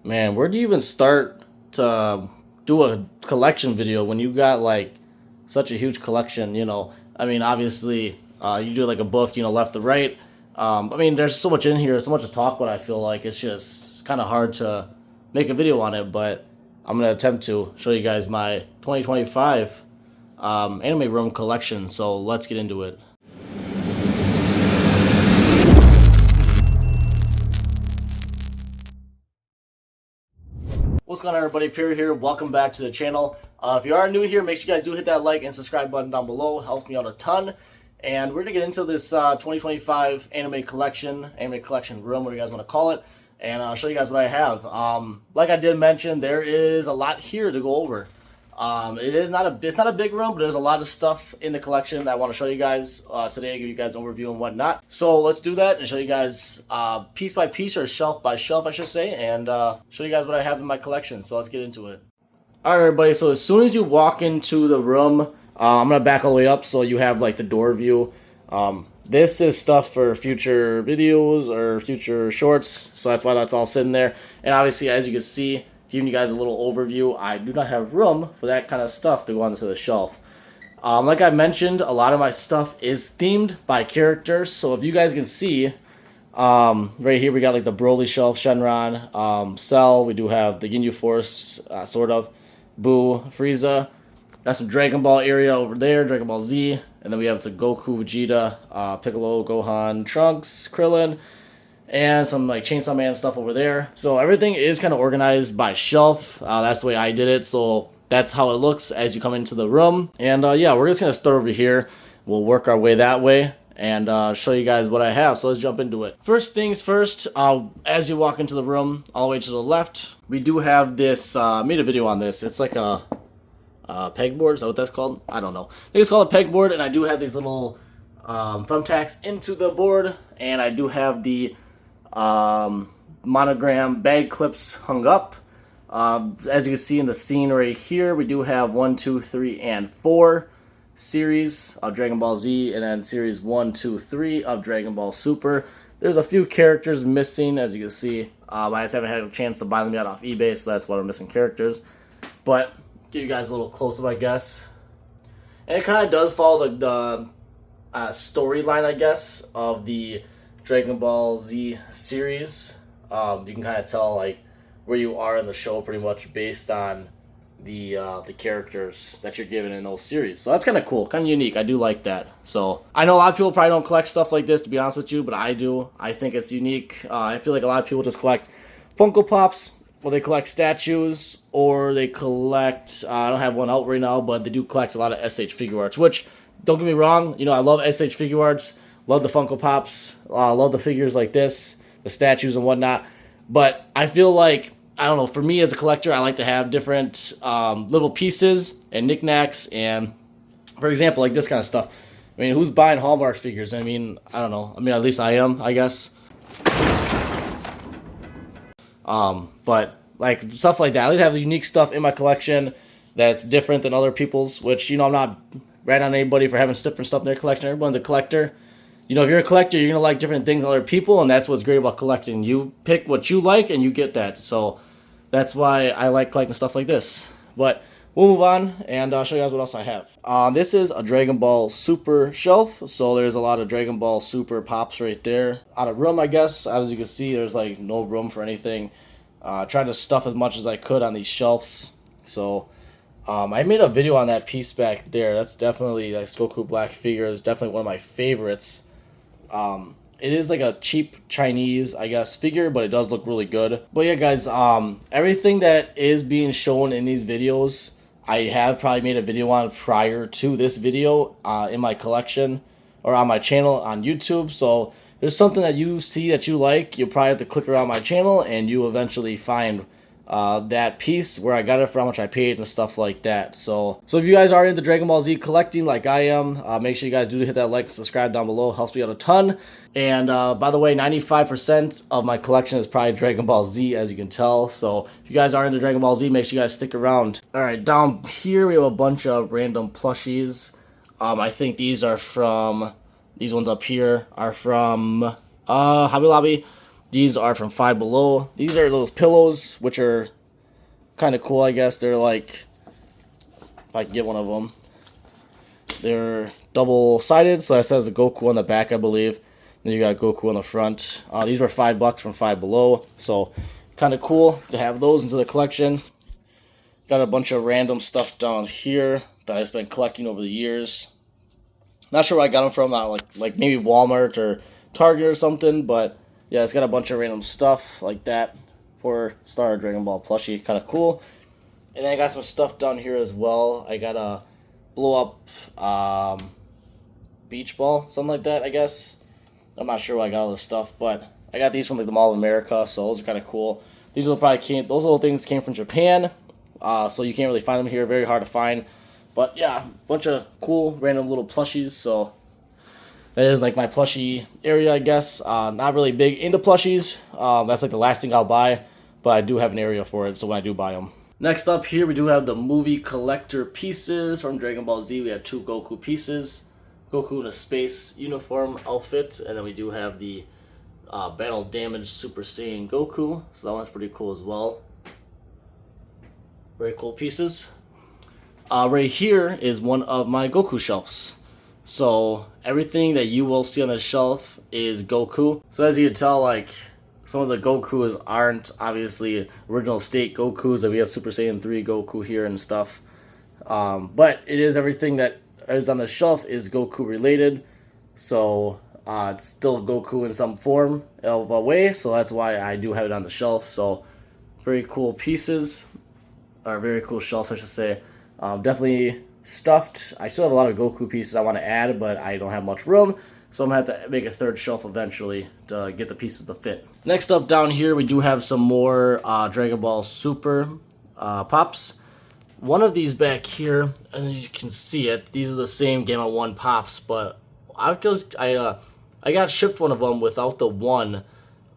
Man, where do you even start to do a collection video when you got like such a huge collection? I mean, obviously, you do like a book, left to right. I mean, there's so much in here, so much to talk about. I feel like it's just kind of hard to make a video on it, but I'm gonna attempt to show you guys my 2025 anime room collection. So let's get into it. What's going on, everybody? Pierre here. Welcome back to the channel. If you are new here, make sure you guys do hit that like and subscribe button down below. It helps me out a ton. And we're going to get into this 2025 anime collection room, whatever you guys want to call it, and I'll show you guys what I have. Like I did mention, there is a lot here to go over. It's not a big room, but there's a lot of stuff in the collection that I want to show you guys today, give you guys an overview and whatnot. So let's do that and show you guys piece by piece, or shelf by shelf, I should say, and show you guys what I have in my collection. So let's get into it. Alright, everybody, so as soon as you walk into the room, I'm going to back all the way up so you have like the door view. This is stuff for future videos or future shorts, so that's why that's all sitting there. And obviously, as you can see, giving you guys a little overview, I do not have room for that kind of stuff to go onto the shelf. Like I mentioned, a lot of my stuff is themed by characters. So if you guys can see, right here we got like the Broly shelf, Shenron, Cell. We do have the Ginyu Force, sort of, Boo, Frieza. That's some Dragon Ball area over there, Dragon Ball Z. And then we have some Goku, Vegeta, Piccolo, Gohan, Trunks, Krillin, and some like Chainsaw Man stuff over there. So everything is kind of organized by shelf. That's the way I did it. So that's how it looks as you come into the room. And yeah, we're just going to start over here. We'll work our way that way and show you guys what I have. So let's jump into it. First things first, as you walk into the room, all the way to the left, we do have this, made a video on this. It's like a pegboard. Is that what that's called? I don't know. I think it's called a pegboard. And I do have these little thumbtacks into the board. And I do have the monogram bag clips hung up. As you can see in the scene right here, we do have 1, 2, 3, and 4 series of Dragon Ball Z, and then series 1, 2, 3 of Dragon Ball Super. There's a few characters missing, as you can see. I just haven't had a chance to buy them yet off eBay, so that's why I'm missing characters. But give you guys a little close-up, I guess. And it kind of does follow the storyline, I guess, of the Dragon Ball Z series. You can kind of tell like where you are in the show pretty much based on the characters that you're given in those series. So that's kind of cool, kind of unique. I do like that. So I know a lot of people probably don't collect stuff like this, to be honest with you, but I do. I think it's unique. I feel like a lot of people just collect Funko Pops, or they collect statues, or they collect, I don't have one out right now, but they do collect a lot of SH figure arts, which, don't get me wrong, I love SH figure arts. Love the Funko Pops, love the figures like this, the statues and whatnot. But I feel like, I don't know, for me as a collector, I like to have different little pieces and knickknacks. And for example, like this kind of stuff. I mean, who's buying Hallmark figures? I mean, I don't know. I mean, at least I am, I guess. But like stuff like that. I like to have the unique stuff in my collection that's different than other people's, which, I'm not ratting on anybody for having different stuff in their collection. Everyone's a collector. If you're a collector, you're going to like different things than other people, and that's what's great about collecting. You pick what you like, and you get that. So that's why I like collecting stuff like this. But we'll move on, and I'll show you guys what else I have. This is a Dragon Ball Super shelf, so there's a lot of Dragon Ball Super pops right there. Out of room, I guess. As you can see, there's like no room for anything. Tried to stuff as much as I could on these shelves. So I made a video on that piece back there. That's definitely, like, Goku Black figure is definitely one of my favorites. It is like a cheap Chinese, I guess, figure, but it does look really good. But yeah, guys, everything that is being shown in these videos, I have probably made a video on prior to this video in my collection or on my channel on YouTube. So there's something that you see that you like, you'll probably have to click around my channel and you eventually find that piece, where I got it, for how much I paid and stuff like that. So if you guys are into Dragon Ball Z collecting like I am, make sure you guys do hit that like, subscribe down below. It helps me out a ton. And by the way, 95% of my collection is probably Dragon Ball Z, as you can tell. So if you guys are into Dragon Ball Z, make sure you guys stick around. Alright, down here we have a bunch of random plushies. I think these are from, these ones up here are from Hobby Lobby. These are from Five Below. These are those pillows, which are kind of cool, I guess. They're like, if I can get one of them, they're double-sided, so that says Goku on the back, I believe. Then you got Goku on the front. These were $5 from Five Below, so kind of cool to have those into the collection. Got a bunch of random stuff down here that I've been collecting over the years. Not sure where I got them from, like maybe Walmart or Target or something, but yeah, it's got a bunch of random stuff like that for Star Dragon Ball plushie, kind of cool. And then I got some stuff down here as well. I got a blow up beach ball, something like that, I guess. I'm not sure where I got all this stuff, but I got these from like the Mall of America, so those are kind of cool. These those little things came from Japan, so you can't really find them here. Very hard to find, but yeah, bunch of cool random little plushies. So that is like my plushie area, I guess. Not really big into plushies. That's like the last thing I'll buy, but I do have an area for it, so when I do buy them. Next up here, we do have the movie collector pieces from Dragon Ball Z. We have 2 Goku pieces. Goku in a space uniform outfit, and then we do have the battle damaged Super Saiyan Goku, so that one's pretty cool as well. Very cool pieces. Right here is one of my Goku shelves. So everything that you will see on the shelf is Goku. So as you can tell, like, some of the Gokus aren't obviously original state Gokus. Like we have Super Saiyan 3 Goku here and stuff. But it is everything that is on the shelf is Goku related. So it's still Goku in some form of a way. So that's why I do have it on the shelf. So very cool pieces. Or very cool shelves, I should say. Definitely stuffed. I still have a lot of Goku pieces I want to add, but I don't have much room. So I'm going to have to make a 3rd shelf eventually to get the pieces to fit. Next up down here, we do have some more Dragon Ball Super Pops. One of these back here, and you can see it, these are the same Gamma 1 Pops, but I got shipped one of them without the 1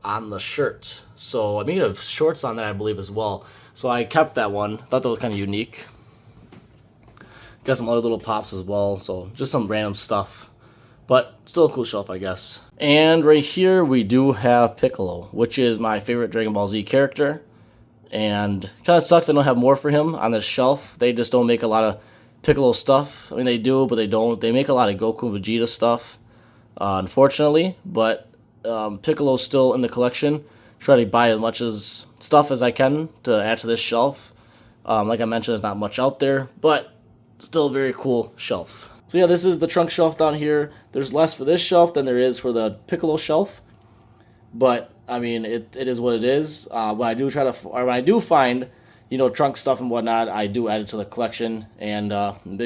on the shirt. So I made have shorts on that, I believe, as well. So I kept that one. Thought that was kind of unique. Got some other little pops as well, so just some random stuff. But still a cool shelf, I guess. And right here we do have Piccolo, which is my favorite Dragon Ball Z character. And kind of sucks I don't have more for him on this shelf. They just don't make a lot of Piccolo stuff. I mean, they do, but they don't. They make a lot of Goku and Vegeta stuff, unfortunately. But Piccolo's still in the collection. Try to buy as much stuff as I can to add to this shelf. Like I mentioned, there's not much out there, but still a very cool shelf. So yeah, this is the trunk shelf down here. There's less for this shelf than there is for the Piccolo shelf. But I mean, it is what it is. When I do find, you know, trunk stuff and whatnot, I do add it to the collection and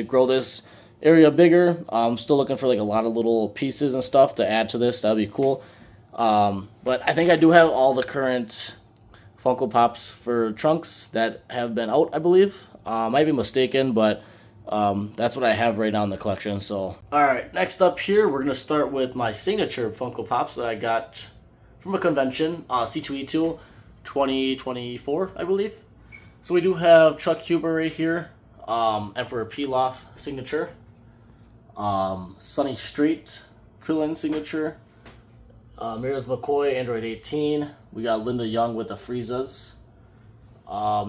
grow this area bigger. I'm still looking for like a lot of little pieces and stuff to add to this. That'd be cool. But I think I do have all the current Funko Pops for trunks that have been out, I believe. Might be mistaken, but that's what I have right now in the collection. So, alright, next up here, we're going to start with my signature Funko Pops that I got from a convention, C2E2 2024, I believe. So we do have Chuck Huber right here, Emperor Pilaf signature, Sunny Street Krillin signature, Mirrors McCoy, Android 18. We got Linda Young with the Friezas.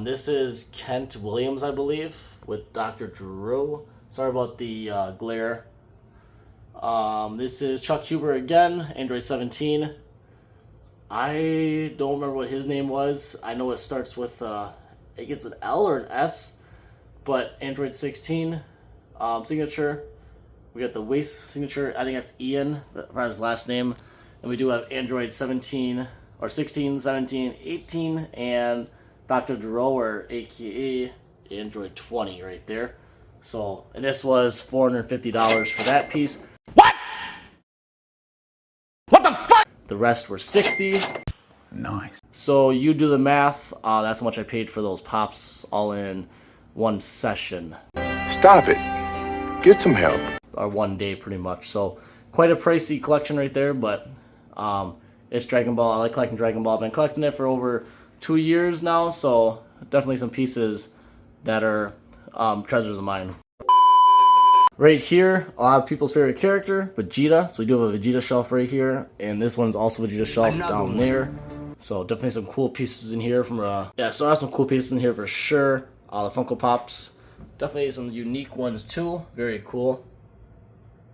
This is Kent Williams, I believe, with Dr. Drew. Sorry about the glare. This is Chuck Huber again, Android 17. I don't remember what his name was. I know it starts with, it gets an L or an S, but Android 16 signature. We got the Waste signature. I think that's Ian, for his last name. And we do have Android 17, or 16, 17, 18, and Dr. Drawer, aka Android 20 right there. So, and this was $450 for that piece. What? What the fuck? The rest were $60. Nice. So you do the math. That's how much I paid for those pops all in one session. Stop it. Get some help. Or one day pretty much. So quite a pricey collection right there, but it's Dragon Ball. I like collecting Dragon Ball. I've been collecting it for over 2 years now, so definitely some pieces that are treasures of mine. Right here, a lot of people's favorite character, Vegeta. So we do have a Vegeta shelf right here, and this one's also Vegeta shelf down there. So definitely some cool pieces in here from yeah, so I have some cool pieces in here for sure. The Funko Pops, definitely some unique ones too. Very cool.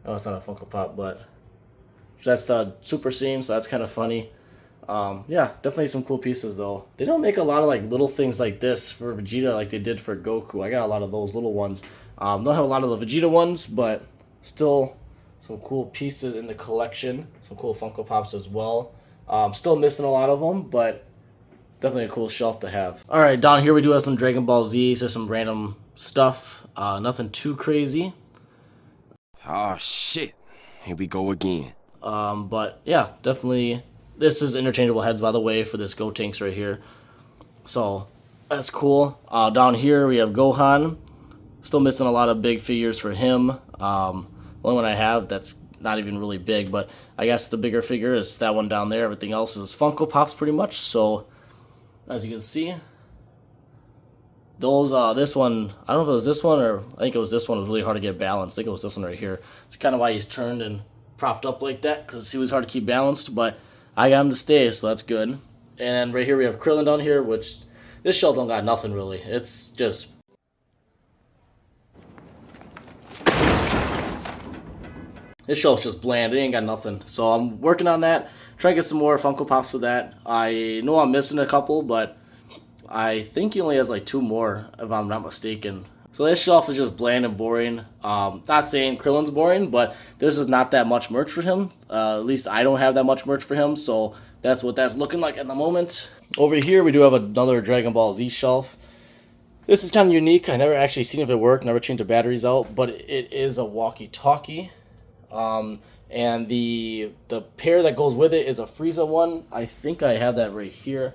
Oh, it's not a Funko Pop, but that's the Super Scene, so that's kind of funny. Yeah, definitely some cool pieces though. They don't make a lot of like little things like this for Vegeta like they did for Goku. I got a lot of those little ones. Don't have a lot of the Vegeta ones, but still some cool pieces in the collection. Some cool Funko Pops as well. Still missing a lot of them, but definitely a cool shelf to have. Alright, down here we do have some Dragon Ball Z, so some random stuff. Nothing too crazy. Oh shit, here we go again. But yeah, definitely, this is interchangeable heads, by the way, for this Gotenks right here. So that's cool. Down here we have Gohan. Still missing a lot of big figures for him. Only one I have that's not even really big, but I guess the bigger figure is that one down there. Everything else is Funko Pops pretty much. So as you can see, those this one, I don't know if it was this one or I think it was this one. It was really hard to get balanced. I think it was this one right here. It's kind of why he's turned and propped up like that, because he was hard to keep balanced, but I got him to stay, so that's good. And right here we have Krillin down here, which this shelf don't got nothing really. It's just this shelf's just bland. It ain't got nothing. So I'm working on that. Trying to get some more Funko Pops for that. I know I'm missing a couple, but I think he only has like 2 more, if I'm not mistaken. So this shelf is just bland and boring. Not saying Krillin's boring, but there's just not that much merch for him. At least I don't have that much merch for him, so that's what that's looking like at the moment. Over here we do have another Dragon Ball Z shelf. This is kind of unique. I never actually seen if it worked, never changed the batteries out, but it is a walkie-talkie. And the pair that goes with it is a Frieza one. I think I have that right here.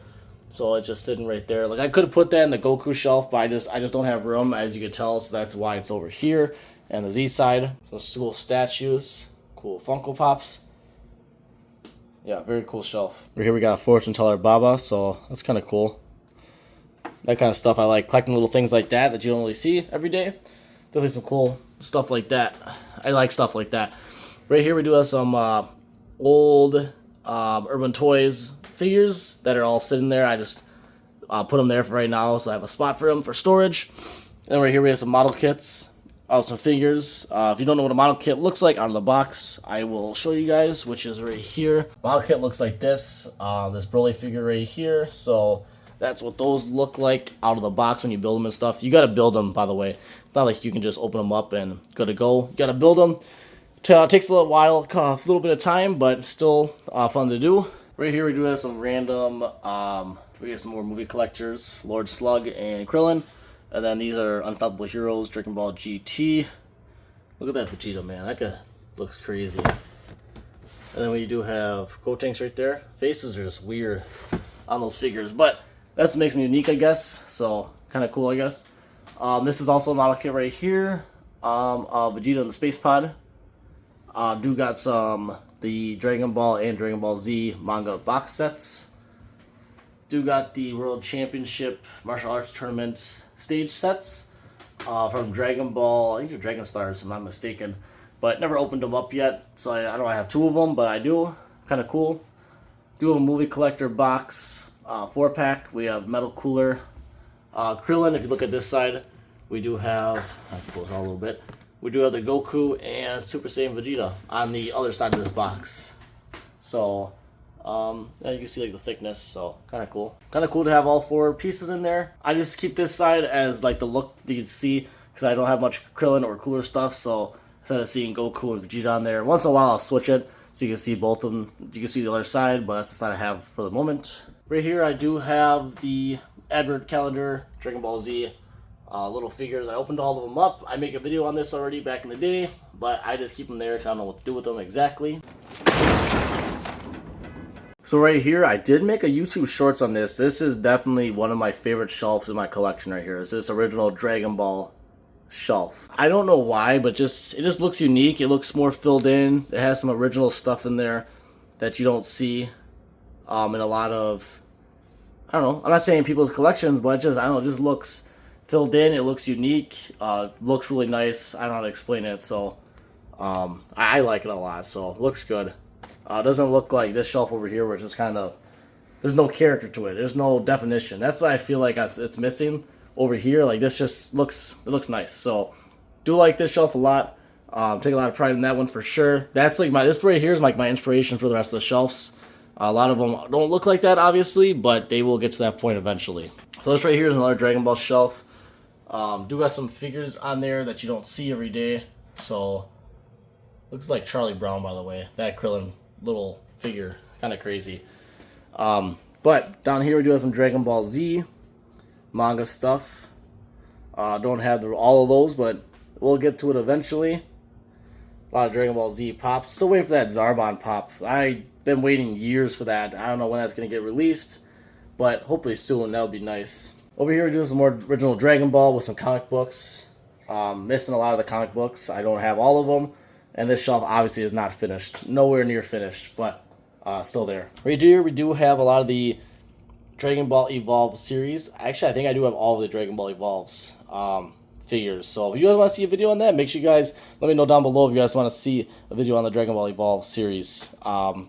So it's just sitting right there. Like I could have put that in the Goku shelf, but I just don't have room, as you can tell, so that's why it's over here. And the Z side, some cool statues, cool Funko Pops. Yeah, very cool shelf. Right here we got a fortune teller Baba, so that's kind of cool. That kind of stuff I like, collecting little things like that you don't really see every day. Definitely some cool stuff like that. I like stuff like that. Right here we do have some old Urban Toys figures that are all sitting there. I just put them there for right now, so I have a spot for them for storage. And right here we have some model kits, some figures. If you don't know what a model kit looks like out of the box, I will show you guys, which is right here. Model kit looks like this. This Broly figure right here. So that's what those look like out of the box when you build them and stuff. You got to build them, by the way. It's not like you can just open them up and good to go. You got to build them. It takes a little while, a little bit of time, but still fun to do. Right here we do have some random, we have some more movie collectors, Lord Slug and Krillin. And then these are Unstoppable Heroes, Dragon Ball GT. Look at that Vegeta, man. That guy looks crazy. And then we do have Gotenks right there. Faces are just weird on those figures, but that's what makes them unique, I guess. So, kind of cool, I guess. This is also a model kit right here. Vegeta in the Space Pod. Do got some the Dragon Ball and Dragon Ball Z manga box sets. Do got the World Championship Martial Arts Tournament stage sets from Dragon Ball, I think they're Dragon Stars, if I'm not mistaken. But never opened them up yet, so I don't have 2 of them, but I do. Kind of cool. Do have a movie collector box, 4-pack. We have Metal Cooler. Krillin, if you look at this side, we do have, I have to close out a little bit. We do have the Goku and Super Saiyan Vegeta on the other side of this box. So, yeah, you can see like the thickness, so kind of cool. Kind of cool to have all 4 pieces in there. I just keep this side as like the look you can see, because I don't have much Krillin or cooler stuff, so instead of seeing Goku and Vegeta on there, once in a while I'll switch it so you can see both of them. You can see the other side, but that's the side I have for the moment. Right here I do have the advert calendar, Dragon Ball Z. Little figures. I opened all of them up. I make a video on this already back in the day, but I just keep them there because I don't know what to do with them exactly. So right here, I did make a YouTube shorts on this. This is definitely one of my favorite shelves in my collection right here. It's this original Dragon Ball shelf. I don't know why, but it just looks unique. It looks more filled in. It has some original stuff in there that you don't see in a lot of, I don't know, I'm not saying people's collections, but it just, I don't know, it just looks filled in. It looks unique. Looks really nice. I don't know how to explain it, so I like it a lot. So it looks good. It doesn't look like this shelf over here, where it's just kind of, there's no character to it. There's no definition. That's what I feel like it's missing over here. Like this just looks nice. So do like this shelf a lot. Take a lot of pride in that one for sure. That's like this right here is like my inspiration for the rest of the shelves. A lot of them don't look like that, obviously, but they will get to that point eventually. So this right here is another Dragon Ball shelf. Do got some figures on there that you don't see every day. So looks like Charlie Brown, by the way. That Krillin little figure, kind of crazy. But down here we do have some Dragon Ball Z manga stuff. Don't have all of those, but we'll get to it eventually. A lot of Dragon Ball Z pops. Still waiting for that Zarbon pop. I've been waiting years for that. I don't know when that's going to get released, but hopefully soon. That'll be nice. Over here we're doing some more original Dragon Ball with some comic books. Missing a lot of the comic books. I don't have all of them. And this shelf obviously is not finished. Nowhere near finished, but still there. Right here we do have a lot of the Dragon Ball Evolve series. Actually, I think I do have all of the Dragon Ball Evolves figures. So if you guys want to see a video on that, make sure you guys let me know down below if you guys want to see a video on the Dragon Ball Evolve series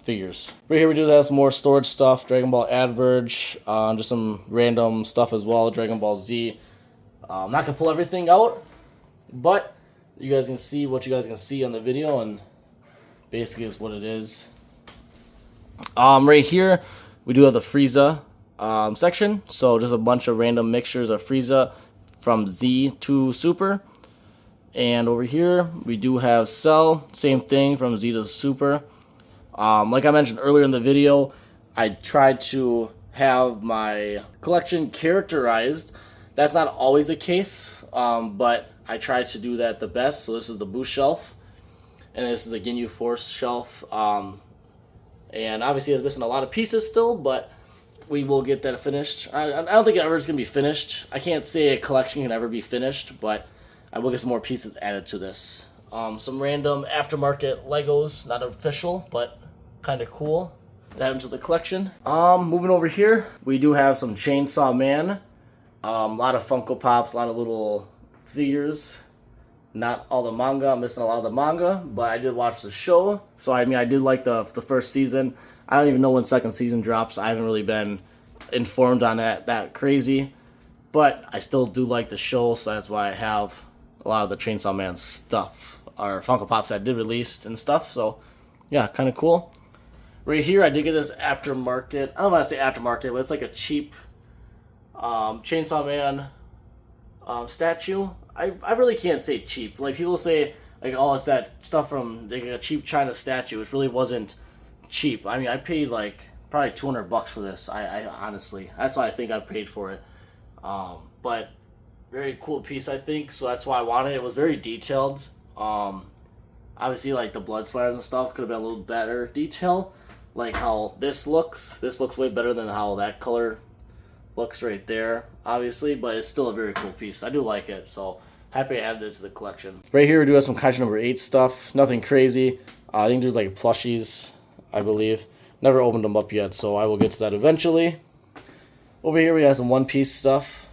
figures. Right here we do have some more storage stuff. Dragon Ball Adverge. Just some random stuff as well. Dragon Ball Z. I'm not going to pull everything out, but you guys can see what you guys can see on the video, and basically is what it is. Right here we do have the Frieza section, so just a bunch of random mixtures of Frieza from Z to Super. And over here we do have Cell, same thing, from Z to Super. Like I mentioned earlier in the video, I tried to have my collection characterized. That's not always the case, but I tried to do that the best. So this is the Boost shelf, and this is the Ginyu Force shelf. And obviously it's missing a lot of pieces still, but we will get that finished. I don't think it ever is going to be finished. I can't say a collection can ever be finished, but I will get some more pieces added to this. Some random aftermarket Legos, not official, but kind of cool to add into the collection. Moving over here, we do have some Chainsaw Man. A lot of Funko Pops, a lot of little figures. Not all the manga. I'm missing a lot of the manga, but I did watch the show. So I mean, I did like the first season. I don't even know when second season drops. I haven't really been informed on that crazy, but I still do like the show, so that's why I have a lot of the Chainsaw Man stuff, or Funko Pops that did release and stuff. So yeah, kind of cool. Right here I did get this aftermarket, I don't want to say aftermarket, but it's like a cheap Chainsaw Man statue. I really can't say cheap. Like people say, like, oh, it's that stuff from like a cheap China statue. It really wasn't cheap. I mean, I paid like probably $200 for this. I honestly, that's what I think I paid for it. But very cool piece, I think. So that's why I wanted it. It was very detailed. Obviously, like the blood splatters and stuff could have been a little better detail. Like how this looks. This looks way better than how that color looks right there, obviously. But it's still a very cool piece. I do like it. So happy I added it to the collection. Right here we do have some Kaiju number 8 stuff. Nothing crazy. I think there's like plushies, I believe. Never opened them up yet, so I will get to that eventually. Over here we have some One Piece stuff.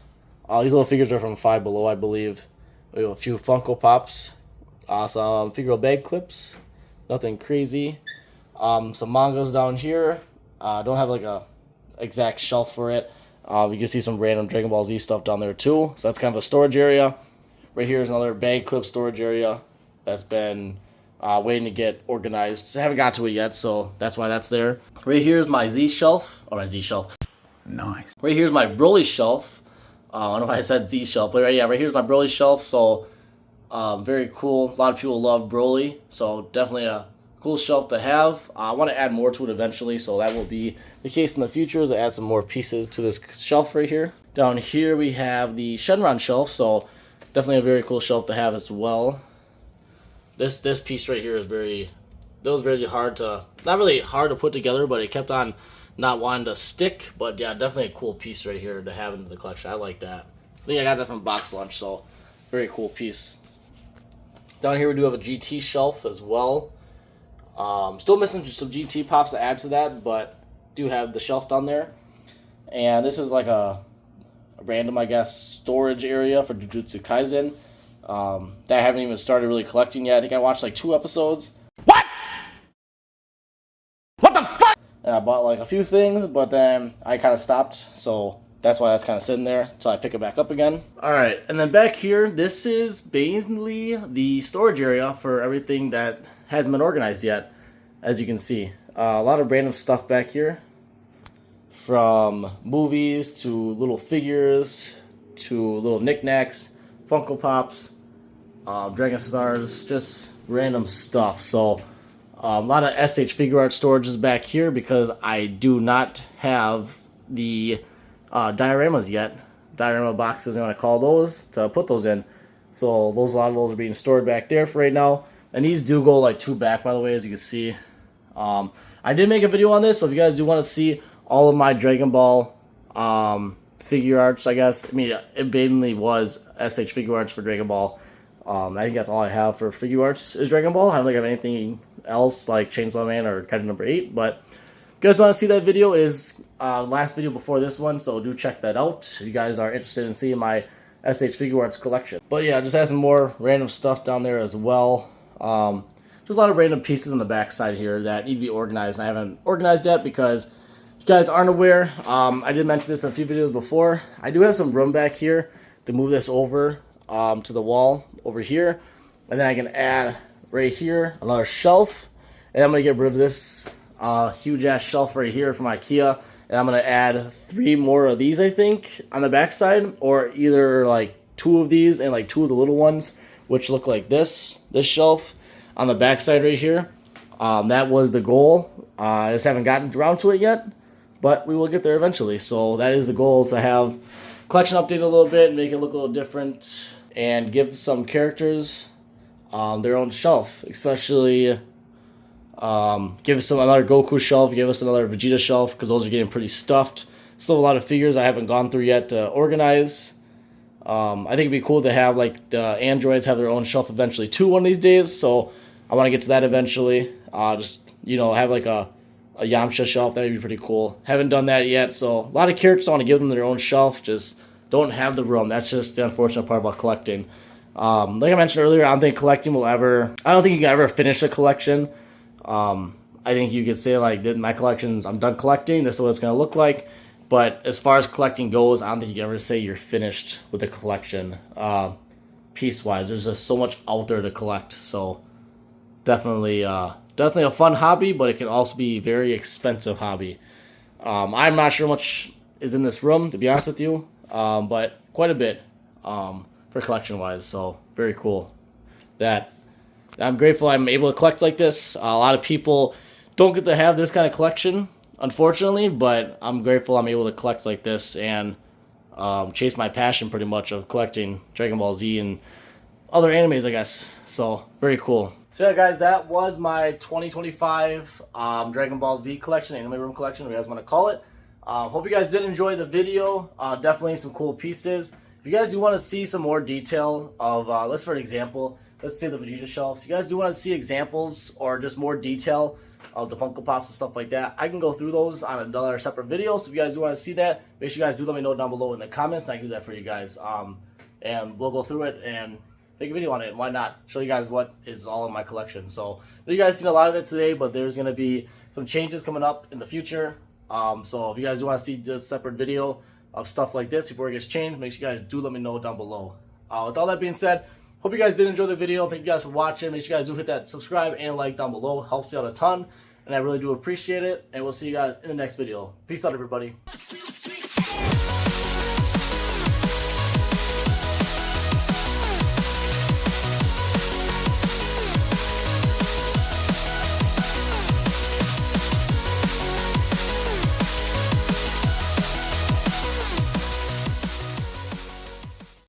These little figures are from Five Below, I believe. We have a few Funko Pops. Some figural bag clips. Nothing crazy. Some mangas down here. Don't have like a exact shelf for it. You can see some random Dragon Ball Z stuff down there too. So that's kind of a storage area. Right here is another bag clip storage area that's been waiting to get organized. I haven't got to it yet, so that's why that's there. Right here is my Z shelf. Or my Z shelf. Nice. Right here's my Broly shelf. I don't know why I said Z shelf, but right here's my Broly shelf. So very cool. A lot of people love Broly, so definitely a cool shelf to have. I want to add more to it eventually, so that will be the case in the future, to add some more pieces to this shelf right here. Down here we have the Shenron shelf, so definitely a very cool shelf to have as well. This piece right here is very hard to, not really hard to put together, but it kept on not wanting to stick. But yeah, definitely a cool piece right here to have into the collection. I like that. I think I got that from Box Lunch, so very cool piece. Down here we do have a GT shelf as well. Still missing some GT pops to add to that, but do have the shelf down there. And this is like a random, I guess, storage area for Jujutsu Kaisen that I haven't even started really collecting yet. I think I watched like 2 episodes. What? What the fuck? And I bought like a few things, but then I kind of stopped, so that's why that's kind of sitting there until I pick it back up again. Alright, and then back here, this is basically the storage area for everything that hasn't been organized yet, as you can see. A lot of random stuff back here, from movies to little figures to little knickknacks, Funko Pops, Dragon Stars, just random stuff. So a lot of SH figure art storage is back here because I do not have the dioramas yet. Diorama boxes, I'm going to call those, to put those in. So a lot of those are being stored back there for right now. And these do go like 2 back, by the way, as you can see. I did make a video on this, so if you guys do want to see all of my Dragon Ball figure arts, I guess. I mean, it mainly was SH figure arts for Dragon Ball. I think that's all I have for figure arts is Dragon Ball. I don't think I have anything else like Chainsaw Man or Kaiju number 8. But if you guys want to see that video, it is last video before this one, so do check that out if you guys are interested in seeing my SH figure arts collection. But yeah, just have some more random stuff down there as well. Just a lot of random pieces on the back side here that need to be organized. I haven't organized yet because if you guys aren't aware, I did mention this in a few videos before. I do have some room back here to move this over to the wall over here. And then I can add right here another shelf. And I'm going to get rid of this huge ass shelf right here from IKEA. And I'm going to add 3 more of these, I think, on the back side. Or either like 2 of these and like 2 of the little ones, which look like this shelf on the back side right here. That was the goal. I just haven't gotten around to it yet, but we will get there eventually. So that is the goal, is to have collection updated a little bit, make it look a little different, and give some characters their own shelf. Especially give us another Goku shelf, give us another Vegeta shelf, because those are getting pretty stuffed. Still a lot of figures I haven't gone through yet to organize. I think it'd be cool to have like the androids have their own shelf eventually too one of these days. So I want to get to that eventually. Just, you know, have like a Yamcha shelf. That'd be pretty cool. Haven't done that yet. So a lot of characters I want to give them their own shelf. Just don't have the room. That's just the unfortunate part about collecting. Like I mentioned earlier, I don't think collecting will ever. I don't think you can ever finish a collection. I think you could say like, my collections, I'm done collecting. This is what it's gonna look like. But as far as collecting goes, I don't think you can ever say you're finished with the collection. Piece-wise, there's just so much out there to collect. So definitely a fun hobby, but it can also be a very expensive hobby. I'm not sure how much is in this room, to be honest with you, but quite a bit for collection-wise. So very cool. That I'm grateful I'm able to collect like this. A lot of people don't get to have this kind of collection, unfortunately, but I'm grateful I'm able to collect like this and chase my passion pretty much of collecting Dragon Ball Z and other animes, I guess. So very cool. So yeah, guys, that was my 2025 Dragon Ball Z collection, anime room collection, whatever you guys want to call it. Hope you guys did enjoy the video. Definitely some cool pieces. If you guys do want to see some more detail of, let's for an example, let's say the Vegeta shelves. If you guys do want to see examples or just more detail of the Funko Pops and stuff like that, I can go through those on another separate video. So if you guys do want to see that, make sure you guys do let me know down below in the comments, and I can do that for you guys. And we'll go through it and make a video on it, and why not show you guys what is all in my collection. So you guys seen a lot of it today, but there's going to be some changes coming up in the future. So if you guys do want to see just a separate video of stuff like this before it gets changed, make sure you guys do let me know down below. With all that being said, hope you guys did enjoy the video. Thank you guys for watching. Make sure you guys do hit that subscribe and like down below. Helps me out a ton, and I really do appreciate it. And we'll see you guys in the next video. Peace out, everybody.